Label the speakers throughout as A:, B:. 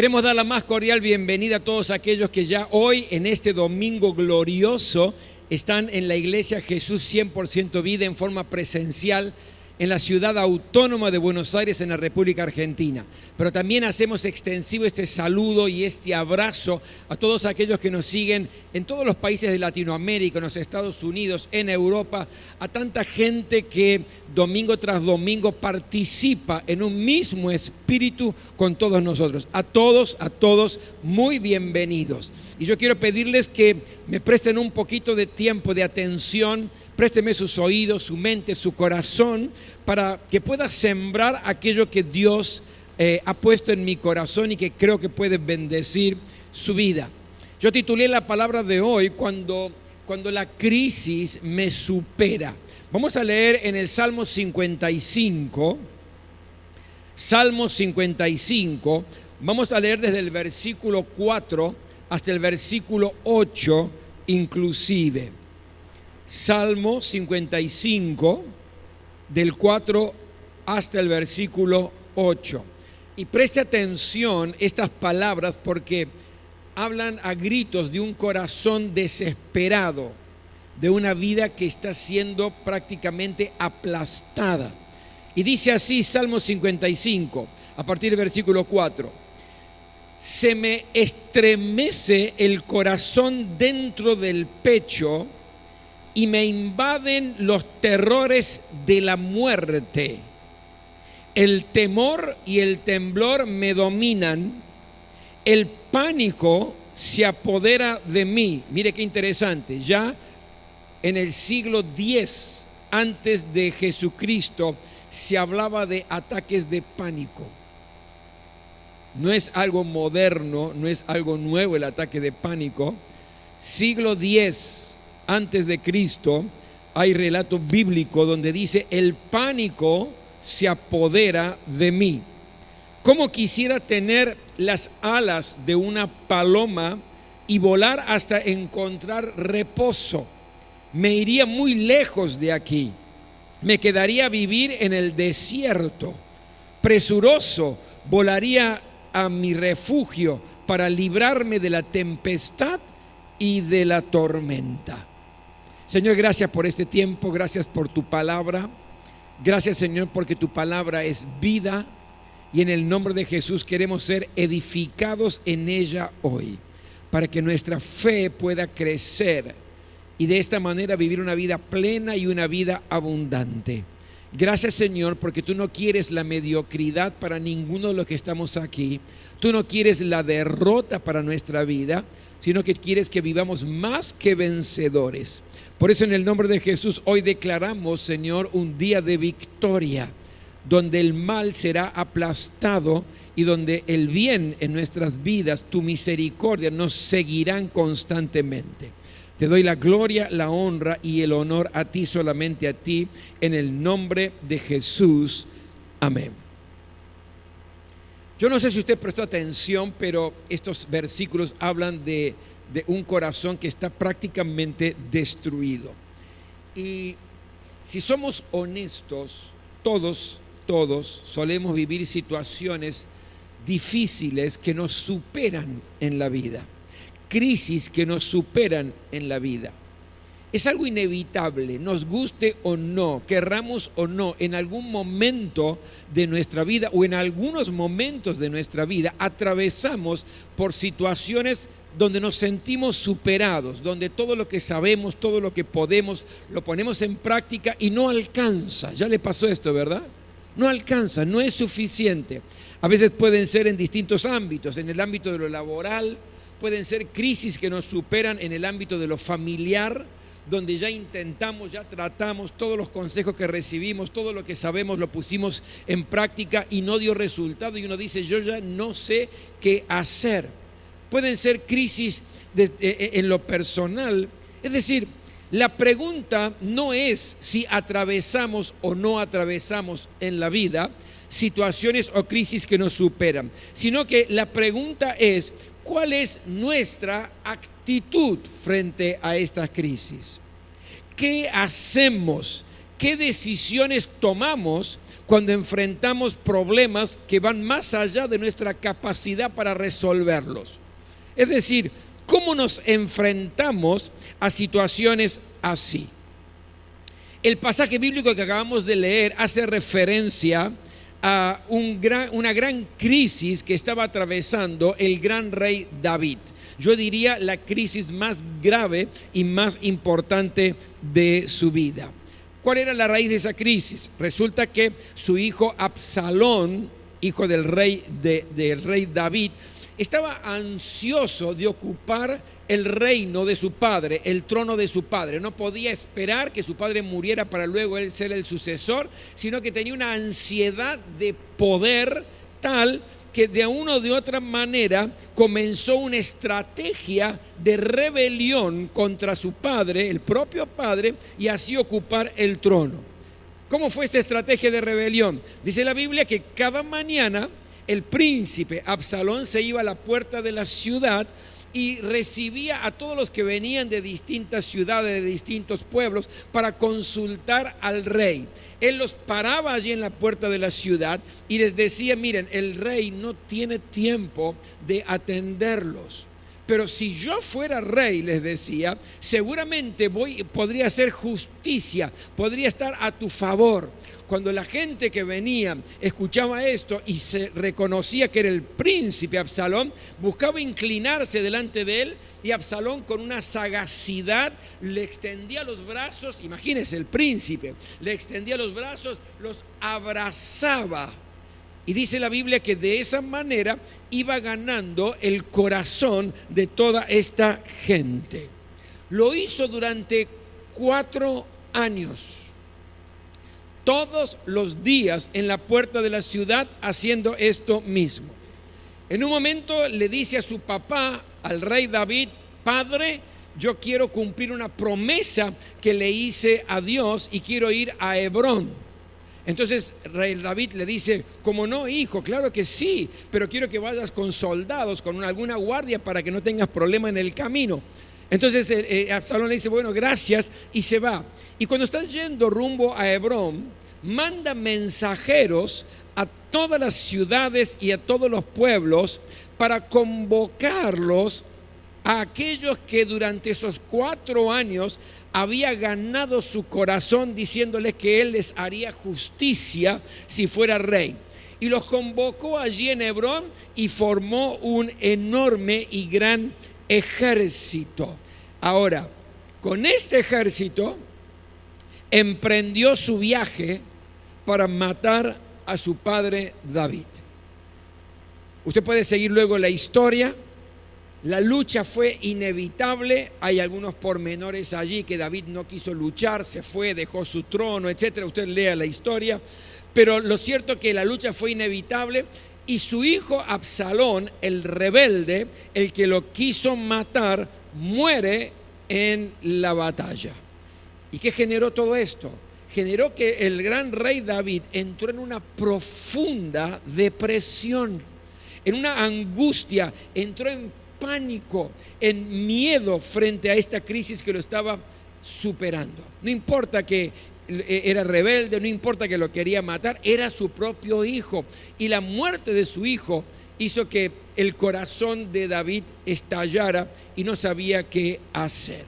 A: Queremos dar la más cordial bienvenida a todos aquellos que ya hoy, en este domingo glorioso, están en la iglesia Jesús 100% Vida en forma presencial en la ciudad autónoma de Buenos Aires, en la República Argentina. Pero también hacemos extensivo este saludo y este abrazo a todos aquellos que nos siguen en todos los países de Latinoamérica, en los Estados Unidos, en Europa, a tanta gente que domingo tras domingo participa en un mismo espíritu con todos nosotros. A todos, muy bienvenidos. Y yo quiero pedirles que me presten un poquito de tiempo, de atención, présteme sus oídos, su mente, su corazón, para que pueda sembrar aquello que Dios ha puesto en mi corazón y que creo que puede bendecir su vida. Yo titulé la palabra de hoy cuando la crisis me supera. Vamos a leer en el Salmo 55. Salmo 55. Vamos a leer desde el versículo 4 hasta el versículo 8 inclusive. Salmo 55, del 4 hasta el versículo 8. Y preste atención estas palabras porque hablan a gritos de un corazón desesperado, de una vida que está siendo prácticamente aplastada. Y dice así Salmo 55, a partir del versículo 4. Se me estremece el corazón dentro del pecho y me invaden los terrores de la muerte. El temor y el temblor me dominan. El pánico se apodera de mí. Mire qué interesante. Ya en el siglo X antes de Jesucristo se hablaba de ataques de pánico. No es algo moderno, no es algo nuevo el ataque de pánico. Siglo X antes de Cristo hay relato bíblico donde dice: el pánico se apodera de mí. Como quisiera tener las alas de una paloma y volar hasta encontrar reposo. Me iría muy lejos de aquí. Me quedaría a vivir en el desierto. Presuroso volaría a mi refugio para librarme de la tempestad y de la tormenta. Señor, gracias por este tiempo, gracias por tu palabra. Gracias, Señor, porque tu palabra es vida y en el nombre de Jesús queremos ser edificados en ella hoy, para que nuestra fe pueda crecer y de esta manera vivir una vida plena y una vida abundante. Gracias, Señor, porque tú no quieres la mediocridad para ninguno de los que estamos aquí. Tú no quieres la derrota para nuestra vida, sino que quieres que vivamos más que vencedores. Por eso en el nombre de Jesús hoy declaramos, Señor, un día de victoria, donde el mal será aplastado y donde el bien en nuestras vidas, tu misericordia, nos seguirán constantemente. Te doy la gloria, la honra y el honor a ti, solamente a ti, en el nombre de Jesús. Amén. Yo no sé si usted prestó atención, pero estos versículos hablan de un corazón que está prácticamente destruido. Y si somos honestos, todos solemos vivir situaciones difíciles que nos superan en la vida. Crisis que nos superan en la vida. Es algo inevitable, nos guste o no, querramos o no, en algún momento de nuestra vida o en algunos momentos de nuestra vida atravesamos por situaciones donde nos sentimos superados, donde todo lo que sabemos, todo lo que podemos, lo ponemos en práctica y no alcanza. Ya le pasó esto, ¿verdad? No alcanza, no es suficiente. A veces pueden ser en distintos ámbitos, en el ámbito de lo laboral, pueden ser crisis que nos superan en el ámbito de lo familiar, donde ya intentamos, ya tratamos, todos los consejos que recibimos, todo lo que sabemos lo pusimos en práctica y no dio resultado y uno dice: yo ya no sé qué hacer. Pueden ser crisis en lo personal. Es decir, la pregunta no es si atravesamos o no atravesamos en la vida situaciones o crisis que nos superan, sino que la pregunta es: ¿cuál es nuestra actitud frente a estas crisis? ¿Qué hacemos? qué decisiones tomamos cuando enfrentamos problemas que van más allá de nuestra capacidad para resolverlos. Es decir, ¿cómo nos enfrentamos a situaciones así? El pasaje bíblico que acabamos de leer hace referencia a una gran crisis que estaba atravesando el gran rey David. Yo diría la crisis más grave y más importante de su vida. ¿Cuál era la raíz de esa crisis? Resulta que su hijo Absalón, hijo del rey David, estaba ansioso de ocupar el reino de su padre, el trono de su padre. No podía esperar que su padre muriera para luego él ser el sucesor, sino que tenía una ansiedad de poder tal que de una o de otra manera comenzó una estrategia de rebelión contra su padre, el propio padre, y así ocupar el trono. ¿Cómo fue esta estrategia de rebelión? Dice la Biblia que cada mañana el príncipe Absalón se iba a la puerta de la ciudad y recibía a todos los que venían de distintas ciudades, de distintos pueblos, para consultar al rey. Él los paraba allí en la puerta de la ciudad y les decía: miren, el rey no tiene tiempo de atenderlos, pero si yo fuera rey, les decía, seguramente podría hacer justicia, podría estar a tu favor. Cuando la gente que venía escuchaba esto y se reconocía que era el príncipe Absalón, buscaba inclinarse delante de él, y Absalón, con una sagacidad, le extendía los brazos. Imagínense, el príncipe le extendía los brazos, los abrazaba. Y dice la Biblia que de esa manera iba ganando el corazón de toda esta gente. Lo hizo durante 4 años. Todos los días en la puerta de la ciudad haciendo esto mismo. En un momento le dice a su papá, al rey David: padre, yo quiero cumplir una promesa que le hice a Dios y quiero ir a Hebrón. Entonces rey David le dice: ¿cómo no, hijo? Claro que sí, pero quiero que vayas con soldados, con alguna guardia, para que no tengas problema en el camino. Entonces Absalón le dice: bueno, gracias, y se va. Y cuando está yendo rumbo a Hebrón, manda mensajeros a todas las ciudades y a todos los pueblos para convocarlos a aquellos que durante esos 4 años había ganado su corazón, diciéndoles que él les haría justicia si fuera rey. Y los convocó allí en Hebrón y formó un enorme y gran ejército. Ahora, con este ejército emprendió su viaje para matar a su padre David. Usted puede seguir luego la historia. La lucha fue inevitable. Hay algunos pormenores allí que David no quiso luchar, se fue, dejó su trono, etcétera. Usted lea la historia. Pero lo cierto es que la lucha fue inevitable, y su hijo Absalón, el rebelde, el que lo quiso matar, muere en la batalla. ¿Y qué generó todo esto? Generó que el gran rey David entró en una profunda depresión, en una angustia, entró en pánico, en miedo frente a esta crisis que lo estaba superando. No importa que era rebelde, no importa que lo quería matar, era su propio hijo. Y la muerte de su hijo hizo que el corazón de David estallara y no sabía qué hacer.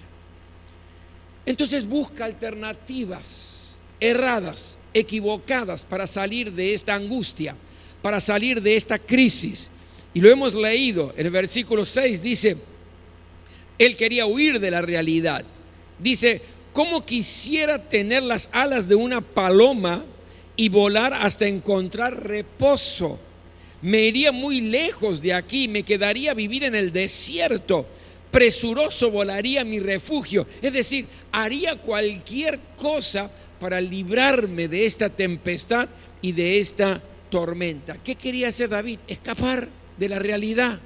A: Entonces busca alternativas erradas, equivocadas, para salir de esta angustia, para salir de esta crisis. Y lo hemos leído en el versículo 6, dice, él quería huir de la realidad. Dice: ¿cómo quisiera tener las alas de una paloma y volar hasta encontrar reposo? Me iría muy lejos de aquí, me quedaría a vivir en el desierto. Presuroso volaría a mi refugio. Es decir, haría cualquier cosa para librarme de esta tempestad y de esta tormenta. ¿Qué quería hacer David? Escapar de la realidad.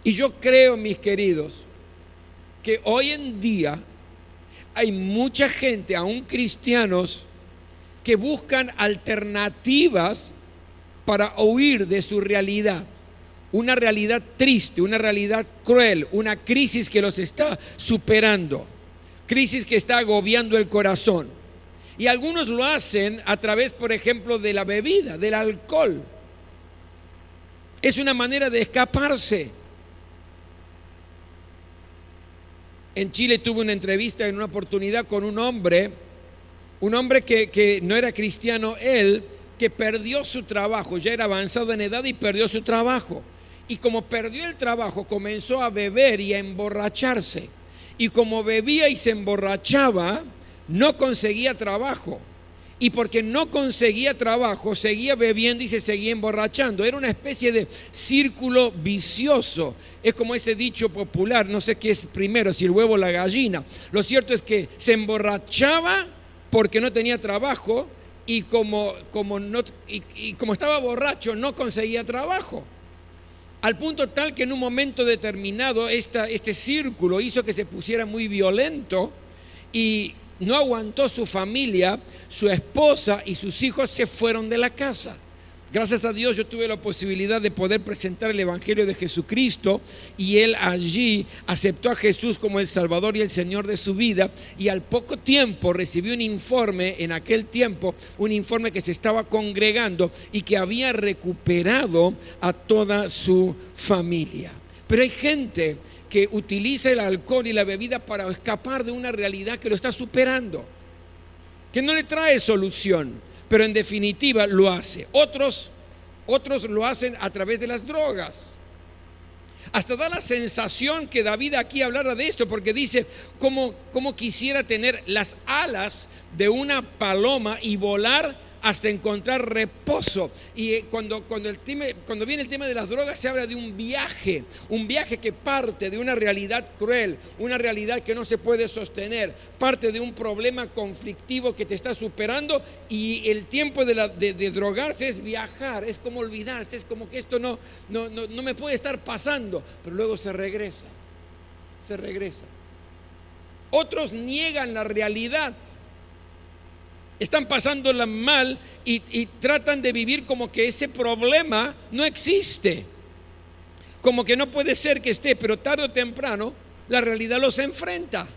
A: Y yo creo, mis queridos, que hoy en día hay mucha gente, aún cristianos, que buscan alternativas para huir de su realidad. Una realidad triste, una realidad cruel, una crisis que los está superando. crisis que está agobiando el corazón. Y algunos lo hacen a través, por ejemplo, de la bebida, del alcohol. Es una manera de escaparse. En Chile tuve una entrevista en una oportunidad con un hombre que no era cristiano él, que perdió su trabajo, ya era avanzado en edad y perdió su trabajo. Y como perdió el trabajo, comenzó a beber y a emborracharse. Y como bebía y se emborrachaba, no conseguía trabajo. Y porque no conseguía trabajo, seguía bebiendo y se seguía emborrachando. Era una especie de círculo vicioso. Es como ese dicho popular, no sé qué es primero, si el huevo o la gallina. Lo cierto es que se emborrachaba porque no tenía trabajo y como estaba borracho no conseguía trabajo. Al punto tal que en un momento determinado este círculo hizo que se pusiera muy violento y no aguantó su familia, su esposa y sus hijos se fueron de la casa. Gracias a Dios yo tuve la posibilidad de poder presentar el Evangelio de Jesucristo y él allí aceptó a Jesús como el Salvador y el Señor de su vida, y al poco tiempo recibió un informe, en aquel tiempo, un informe que se estaba congregando y que había recuperado a toda su familia. Pero hay gente que utiliza el alcohol y la bebida para escapar de una realidad que lo está superando, que no le trae solución, pero en definitiva lo hace. Otros lo hacen a través de las drogas. Hasta da la sensación que David aquí hablara de esto, porque dice, como quisiera tener las alas de una paloma y volar hasta encontrar reposo. Y cuando viene el tema de las drogas, se habla de un viaje que parte de una realidad cruel, una realidad que no se puede sostener, parte de un problema conflictivo que te está superando, y el tiempo de drogarse es viajar, es como olvidarse, es como que esto no me puede estar pasando, pero luego se regresa. Otros niegan la realidad. Están pasándola mal y tratan de vivir como que ese problema no existe, como que no puede ser que esté, pero tarde o temprano la realidad los enfrenta.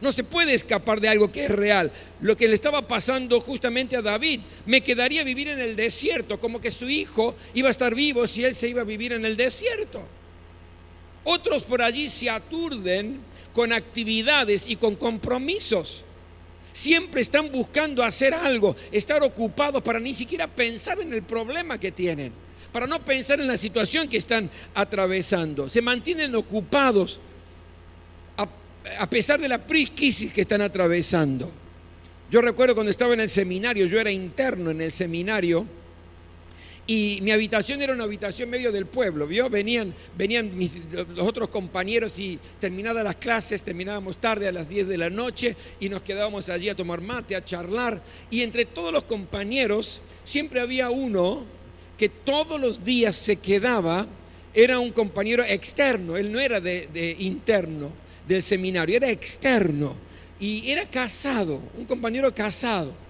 A: No se puede escapar de algo que es real. Lo que le estaba pasando justamente a David, me quedaría vivir en el desierto, como que su hijo iba a estar vivo si él se iba a vivir en el desierto. Otros por allí se aturden con actividades y con compromisos. Siempre están buscando hacer algo, estar ocupados para ni siquiera pensar en el problema que tienen, para no pensar en la situación que están atravesando. Se mantienen ocupados a pesar de la crisis que están atravesando. Yo recuerdo cuando estaba en el seminario, yo era interno en el seminario, y mi habitación era una habitación medio del pueblo, ¿vio? Venían los otros compañeros y terminadas las clases, terminábamos tarde a las 10 de la noche y nos quedábamos allí a tomar mate, a charlar. Y entre todos los compañeros siempre había uno que todos los días se quedaba, era un compañero externo, él no era de interno del seminario, era externo y era casado, un compañero casado.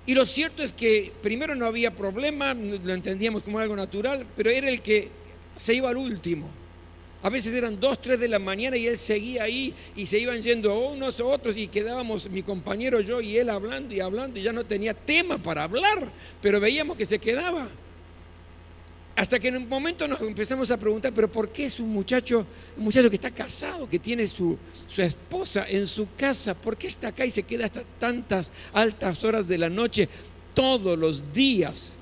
A: Y lo cierto es que primero no había problema, lo entendíamos como algo natural, pero era el que se iba al último. A veces eran 2, 3 de la mañana y él seguía ahí y se iban yendo unos a otros y quedábamos mi compañero, yo y él hablando y ya no tenía tema para hablar, pero veíamos que se quedaba. Hasta que en un momento nos empezamos a preguntar, pero ¿por qué es un muchacho que está casado, que tiene su esposa en su casa? ¿Por qué está acá y se queda hasta tantas altas horas de la noche todos los días?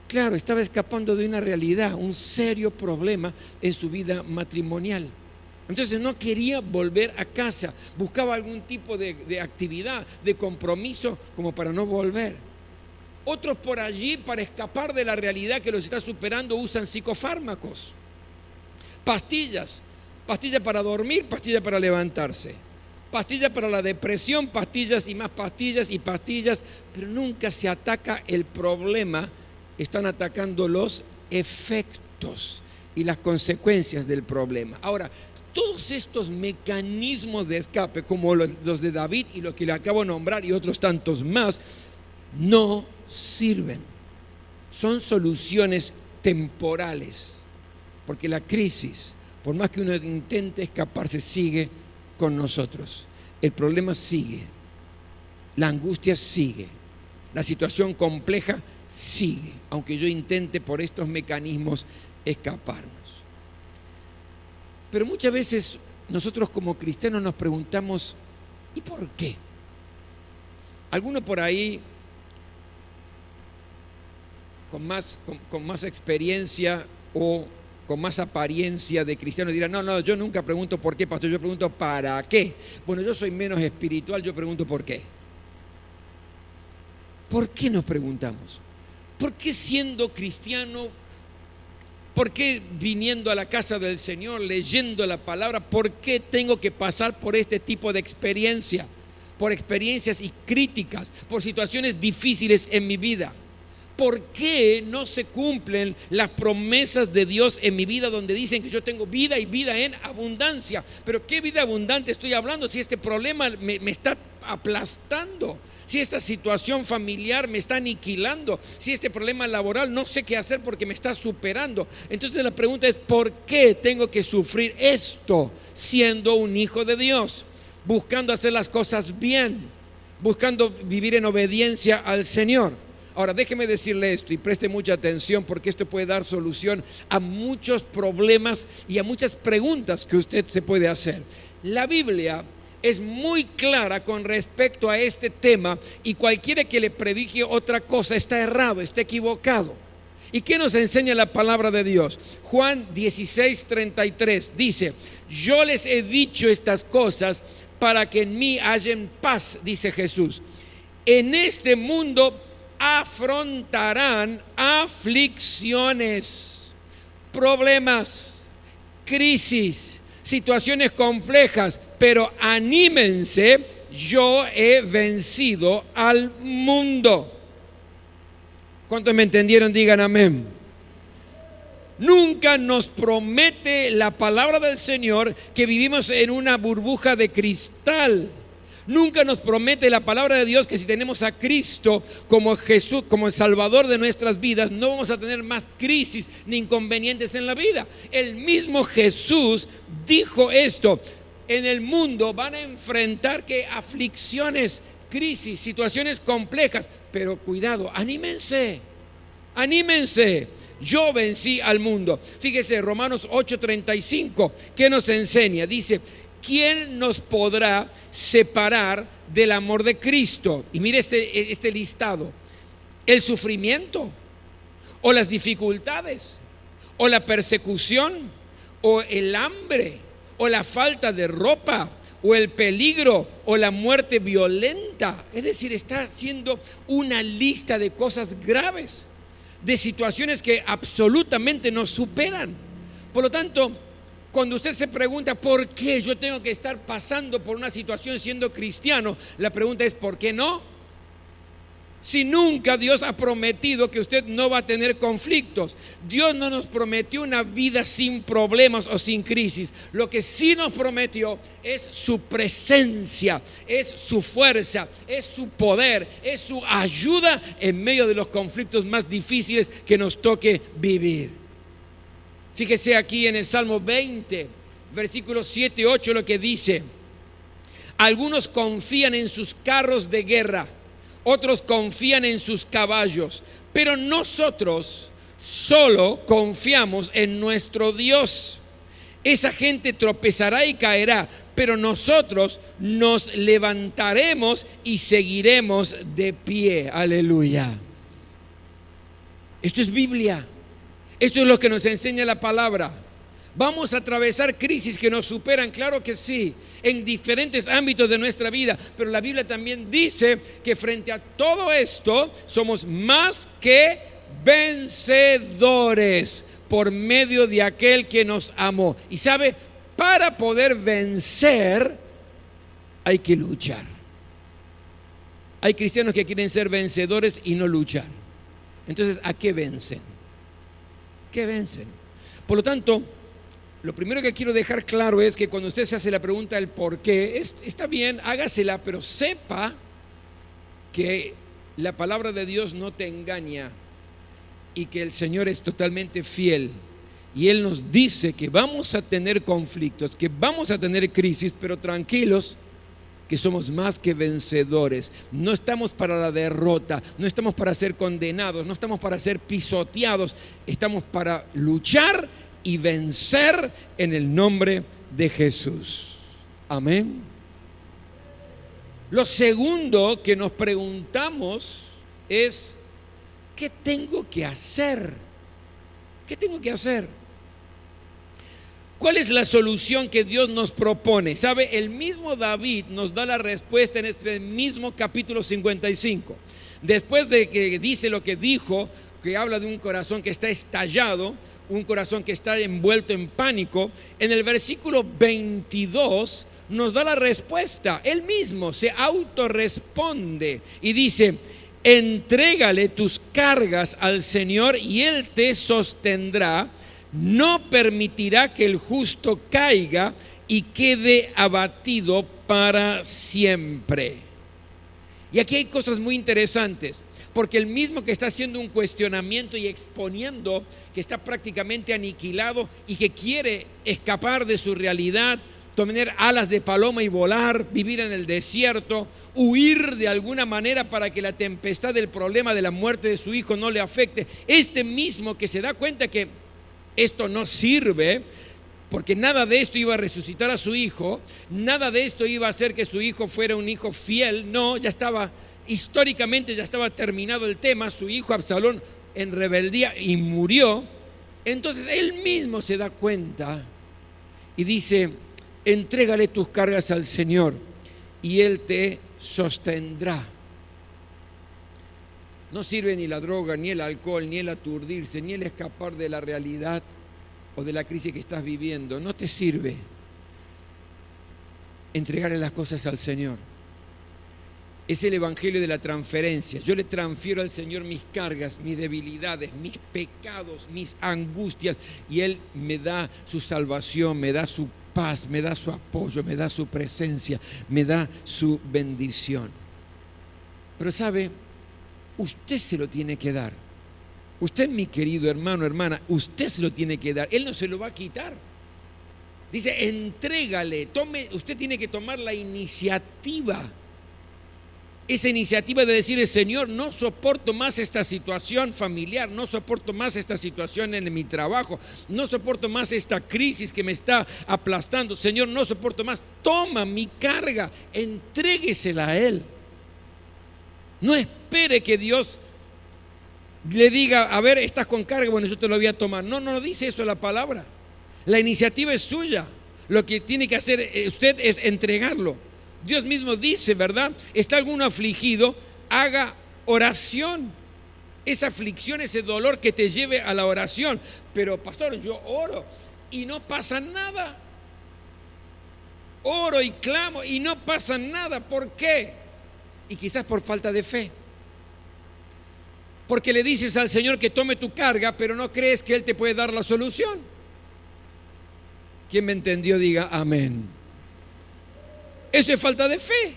A: Claro, estaba escapando de una realidad, un serio problema en su vida matrimonial. Entonces no quería volver a casa, buscaba algún tipo de actividad, de compromiso como para no volver. Otros por allí, para escapar de la realidad que los está superando, usan psicofármacos, pastillas para dormir, pastillas para levantarse, pastillas para la depresión, pastillas y más pastillas, pero nunca se ataca el problema, están atacando los efectos y las consecuencias del problema. Ahora, todos estos mecanismos de escape, como los de David y los que le acabo de nombrar y otros tantos más, no sirven. Son soluciones temporales, porque la crisis, por más que uno intente escaparse, sigue con nosotros. el problema sigue, la angustia sigue, la situación compleja sigue, aunque yo intente por estos mecanismos escaparnos. Pero muchas veces nosotros como cristianos nos preguntamos, ¿y por qué? Algunos por ahí con más experiencia o con más apariencia de cristiano dirán, no, yo nunca pregunto por qué, pastor, yo pregunto ¿para qué? Bueno, yo soy menos espiritual, yo pregunto ¿por qué? ¿Por qué nos preguntamos? ¿Por qué siendo cristiano? ¿Por qué viniendo a la casa del Señor, leyendo la palabra? ¿Por qué tengo que pasar por este tipo de experiencia? Por experiencias y críticas, por situaciones difíciles en mi vida. ¿Por qué no se cumplen las promesas de Dios en mi vida donde dicen que yo tengo vida y vida en abundancia? Pero ¿qué vida abundante estoy hablando si este problema me está aplastando? Si esta situación familiar me está aniquilando, si este problema laboral no sé qué hacer porque me está superando. Entonces la pregunta es, ¿por qué tengo que sufrir esto siendo un hijo de Dios? Buscando hacer las cosas bien, buscando vivir en obediencia al Señor. Ahora déjeme decirle esto y preste mucha atención porque esto puede dar solución a muchos problemas y a muchas preguntas que usted se puede hacer. La Biblia es muy clara con respecto a este tema y cualquiera que le predique otra cosa está errado, está equivocado. ¿Y qué nos enseña la palabra de Dios? Juan 16:33 dice, yo les he dicho estas cosas para que en mí hayan paz, dice Jesús. En este mundo afrontarán aflicciones, problemas, crisis, situaciones complejas, pero anímense, yo he vencido al mundo. ¿Cuántos me entendieron? Digan amén. Nunca nos promete la palabra del Señor que vivimos en una burbuja de cristal. Nunca nos promete la palabra de Dios que si tenemos a Cristo como Jesús, como el Salvador de nuestras vidas, no vamos a tener más crisis ni inconvenientes en la vida. El mismo Jesús dijo esto: en el mundo van a enfrentar que aflicciones, crisis, situaciones complejas, pero cuidado, anímense, yo vencí al mundo. Fíjese, Romanos 8:35, ¿qué nos enseña? Dice, ¿quién nos podrá separar del amor de Cristo? Y mire este listado: el sufrimiento, o las dificultades, o la persecución, o el hambre, o la falta de ropa, o el peligro, o la muerte violenta. Es decir, está haciendo una lista de cosas graves, de situaciones que absolutamente nos superan. Por lo tanto, cuando usted se pregunta ¿por qué yo tengo que estar pasando por una situación siendo cristiano? La pregunta es ¿por qué no? Si nunca Dios ha prometido que usted no va a tener conflictos. Dios no nos prometió una vida sin problemas o sin crisis. Lo que sí nos prometió es su presencia, es su fuerza, es su poder, es su ayuda en medio de los conflictos más difíciles que nos toque vivir. Fíjese aquí en el Salmo 20, versículos 7 y 8 lo que dice: algunos confían en sus carros de guerra, otros confían en sus caballos, pero nosotros solo confiamos en nuestro Dios. Esa gente tropezará y caerá, pero nosotros nos levantaremos y seguiremos de pie. Aleluya. Esto es Biblia. Esto es lo que nos enseña la palabra. Vamos a atravesar crisis que nos superan, claro que sí, en diferentes ámbitos de nuestra vida, pero la Biblia también dice que frente a todo esto somos más que vencedores por medio de aquel que nos amó. Y sabe, para poder vencer hay que luchar. Hay cristianos que quieren ser vencedores y no luchar. Entonces, ¿a qué vencen? ¿Qué vencen? Por lo tanto, lo primero que quiero dejar claro es que cuando usted se hace la pregunta del por qué, está bien, hágasela, pero sepa que la palabra de Dios no te engaña y que el Señor es totalmente fiel. Y Él nos dice que vamos a tener conflictos, que vamos a tener crisis, pero tranquilos, que somos más que vencedores. No estamos para la derrota, no estamos para ser condenados, no estamos para ser pisoteados, estamos para luchar y vencer en el nombre de Jesús. Amén. Lo segundo que nos preguntamos es: ¿qué tengo que hacer? ¿Qué tengo que hacer? ¿Cuál es la solución que Dios nos propone? ¿Sabe? El mismo David nos da la respuesta en este mismo capítulo 55. Después de que dice lo que dijo, que habla de un corazón que está estallado, un corazón que está envuelto en pánico, en el versículo 22 nos da la respuesta. Él mismo se autorresponde y dice: entrégale tus cargas al Señor y Él te sostendrá. No permitirá que el justo caiga y quede abatido para siempre. Y aquí hay cosas muy interesantes, porque el mismo que está haciendo un cuestionamiento y exponiendo que está prácticamente aniquilado y que quiere escapar de su realidad, tener alas de paloma y volar, vivir en el desierto, huir de alguna manera para que la tempestad del problema de la muerte de su hijo no le afecte. Este mismo que se da cuenta que esto no sirve, porque nada de esto iba a resucitar a su hijo, nada de esto iba a hacer que su hijo fuera un hijo fiel. No, ya estaba, históricamente ya estaba terminado el tema. Su hijo Absalón en rebeldía y murió. Entonces él mismo se da cuenta y dice: entrégale tus cargas al Señor y Él te sostendrá. No sirve ni la droga, ni el alcohol, ni el aturdirse, ni el escapar de la realidad o de la crisis que estás viviendo. No te sirve entregarle las cosas al Señor. Es el evangelio de la transferencia. Yo le transfiero al Señor mis cargas, mis debilidades, mis pecados, mis angustias, y Él me da su salvación, me da su paz, me da su apoyo, me da su presencia, me da su bendición. Pero sabe, usted se lo tiene que dar. Usted, mi querido hermano, hermana, usted se lo tiene que dar. Él no se lo va a quitar. Dice: entrégale, usted tiene que tomar la iniciativa. Esa iniciativa de decirle: Señor, no soporto más esta situación familiar, no soporto más esta situación en mi trabajo, no soporto más esta crisis que me está aplastando. Señor, no soporto más. Toma mi carga, entréguesela a Él. No espere que Dios le diga: a ver, estás con carga, bueno, yo te lo voy a tomar. No dice eso la palabra. La iniciativa es suya. Lo que tiene que hacer usted es entregarlo. Dios mismo dice, ¿verdad? ¿Está alguno afligido? Haga oración. Esa aflicción, ese dolor que te lleve a la oración. Pero pastor, yo oro y no pasa nada. Oro y clamo y no pasa nada. ¿Por qué? Y quizás por falta de fe. Porque le dices al Señor que tome tu carga, pero no crees que Él te puede dar la solución. ¿Quién me entendió? Diga amén. Eso es falta de fe.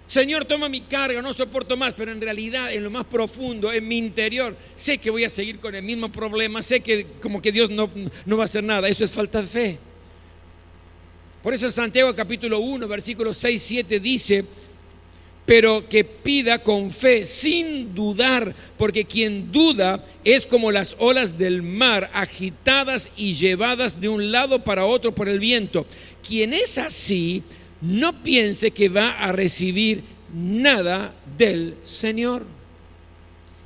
A: Señor, toma mi carga, no soporto más, pero en realidad, en lo más profundo, en mi interior, sé que voy a seguir con el mismo problema, sé que como que Dios no va a hacer nada. Eso es falta de fe. Por eso Santiago capítulo 1, versículos 6, 7 dice: pero que pida con fe, sin dudar, porque quien duda es como las olas del mar, agitadas y llevadas de un lado para otro por el viento. Quien es así, no piense que va a recibir nada del Señor.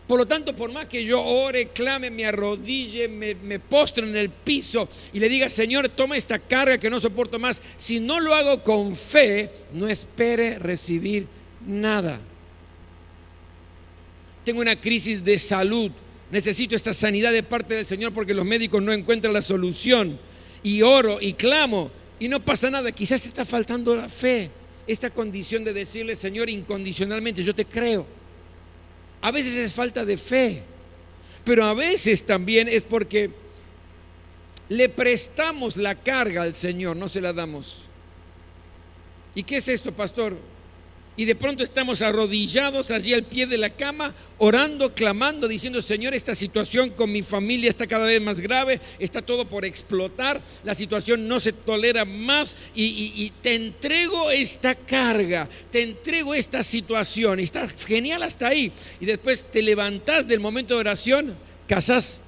A: Por lo tanto, por más que yo ore, clame, me arrodille, me postre en el piso y le diga: Señor, toma esta carga que no soporto más, si no lo hago con fe, no espere recibir nada. Tengo una crisis de salud, necesito esta sanidad de parte del Señor porque los médicos no encuentran la solución, y oro y clamo y no pasa nada. Quizás está faltando la fe, esta condición de decirle: Señor, incondicionalmente yo te creo. A veces es falta de fe, pero a veces también es porque le prestamos la carga al Señor, no se la damos. ¿Y qué es esto, pastor? Y de pronto estamos arrodillados allí al pie de la cama, orando, clamando, diciendo: Señor, esta situación con mi familia está cada vez más grave, está todo por explotar, la situación no se tolera más y te entrego esta carga, te entrego esta situación. Y está genial hasta ahí. Y después te levantás del momento de oración, cazás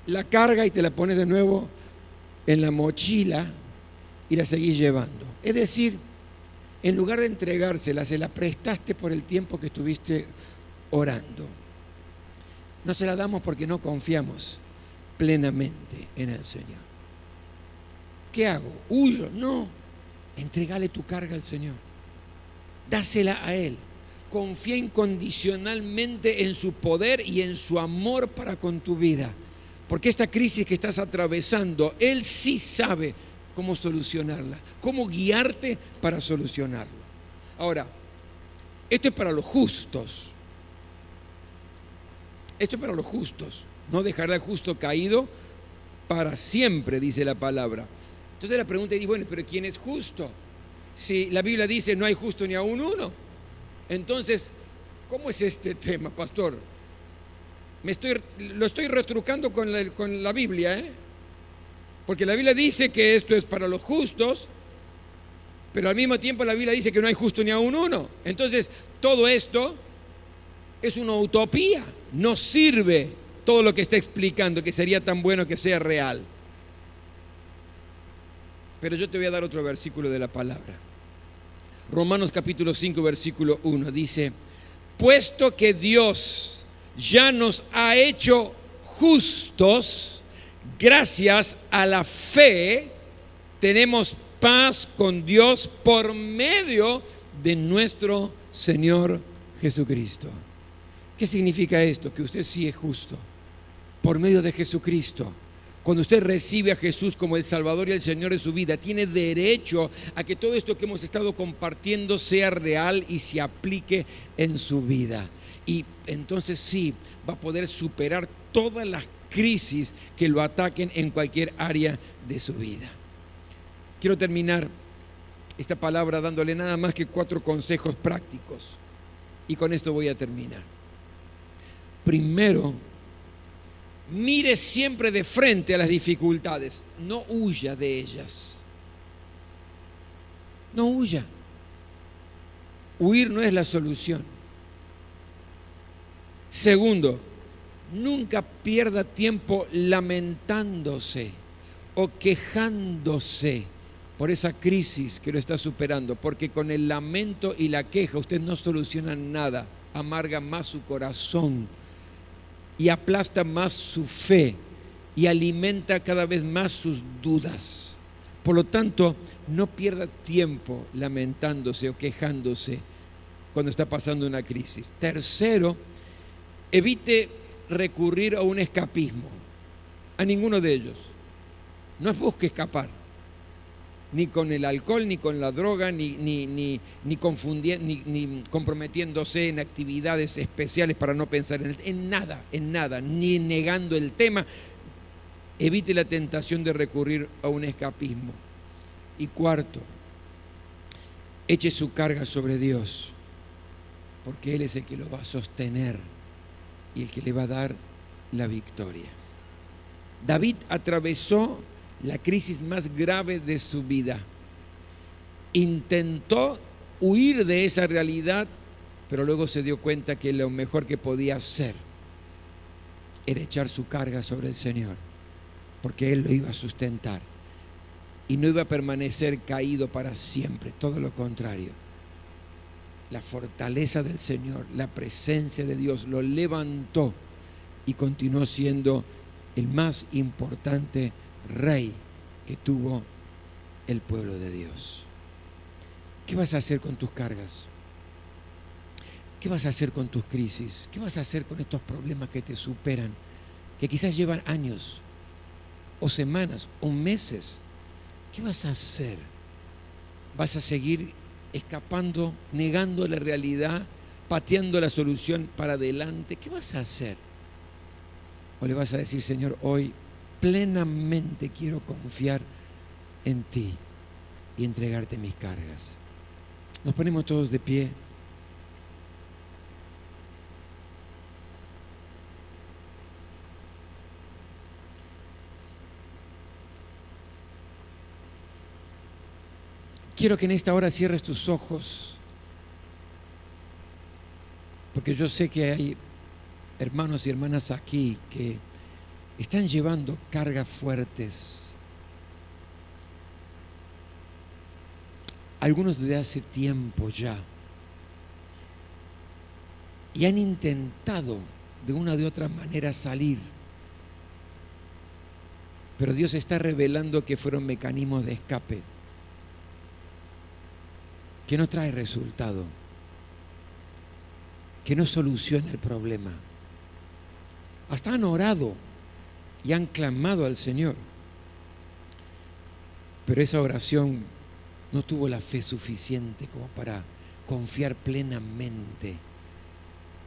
A: la carga y te la pones de nuevo en la mochila y la seguís llevando. Es decir, en lugar de entregársela, se la prestaste por el tiempo que estuviste orando. No se la damos porque no confiamos plenamente en el Señor. ¿Qué hago? ¿Huyo? No. Entregale tu carga al Señor. Dásela a Él. Confía incondicionalmente en su poder y en su amor para con tu vida. Porque esta crisis que estás atravesando, Él sí sabe cómo solucionarla, cómo guiarte para solucionarlo. Ahora, esto es para los justos. Esto es para los justos. No dejará al justo caído para siempre, dice la palabra. Entonces la pregunta es: bueno, pero ¿quién es justo? Si la Biblia dice no hay justo ni aún uno. Entonces, ¿cómo es este tema, pastor? Lo estoy retrucando con la Biblia, porque la Biblia dice que esto es para los justos, pero al mismo tiempo la Biblia dice que no hay justo ni aún uno. Entonces, todo esto es una utopía. No sirve todo lo que está explicando, que sería tan bueno que sea real. Pero yo te voy a dar otro versículo de la palabra. Romanos capítulo 5, versículo 1 dice: puesto que Dios ya nos ha hecho justos, gracias a la fe tenemos paz con Dios por medio de nuestro Señor Jesucristo. ¿Qué significa esto? Que usted sí es justo por medio de Jesucristo. Cuando usted recibe a Jesús como el Salvador y el Señor de su vida, tiene derecho a que todo esto que hemos estado compartiendo sea real y se aplique en su vida. Y entonces sí, va a poder superar todas las crisis que lo ataquen en cualquier área de su vida. Quiero terminar esta palabra dándole nada más que 4 consejos prácticos. Y con esto voy a terminar. Primero, mire siempre de frente a las dificultades. No huya de ellas. No huya. Huir no es la solución. Segundo, nunca pierda tiempo lamentándose o quejándose por esa crisis que lo está superando, porque con el lamento y la queja usted no soluciona nada, amarga más su corazón y aplasta más su fe y alimenta cada vez más sus dudas. Por lo tanto, no pierda tiempo lamentándose o quejándose cuando está pasando una crisis. Tercero, evite recurrir a un escapismo, a ninguno de ellos. No busque escapar, ni con el alcohol, ni con la droga, ni comprometiéndose en actividades especiales para no pensar en nada, ni negando el tema. Evite la tentación de recurrir a un escapismo. Y cuarto, eche su carga sobre Dios, porque Él es el que lo va a sostener y el que le va a dar la victoria. David atravesó la crisis más grave de su vida. Intentó huir de esa realidad, pero luego se dio cuenta que lo mejor que podía hacer era echar su carga sobre el Señor, porque Él lo iba a sustentar y no iba a permanecer caído para siempre. Todo lo contrario, la fortaleza del Señor, la presencia de Dios lo levantó y continuó siendo el más importante rey que tuvo el pueblo de Dios. ¿Qué vas a hacer con tus cargas? ¿Qué vas a hacer con tus crisis? ¿Qué vas a hacer con estos problemas que te superan, que quizás llevan años o semanas o meses? ¿Qué vas a hacer? ¿Vas a seguir escapando, negando la realidad, pateando la solución para adelante? ¿Qué vas a hacer? ¿O le vas a decir: Señor, hoy plenamente quiero confiar en ti y entregarte mis cargas? Nos ponemos todos de pie. Quiero que en esta hora cierres tus ojos, porque yo sé que hay hermanos y hermanas aquí que están llevando cargas fuertes. Algunos desde hace tiempo ya. Y han intentado de una o de otra manera salir. Pero Dios está revelando que fueron mecanismos de escape, que no trae resultado, que no soluciona el problema. Hasta han orado y han clamado al Señor, pero esa oración no tuvo la fe suficiente como para confiar plenamente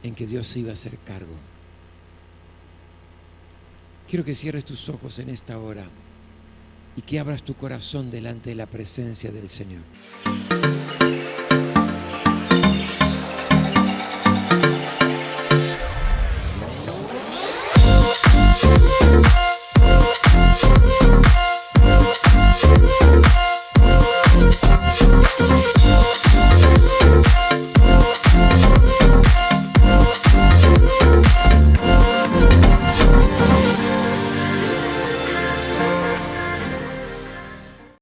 A: en que Dios se iba a hacer cargo. Quiero que cierres tus ojos en esta hora y que abras tu corazón delante de la presencia del Señor.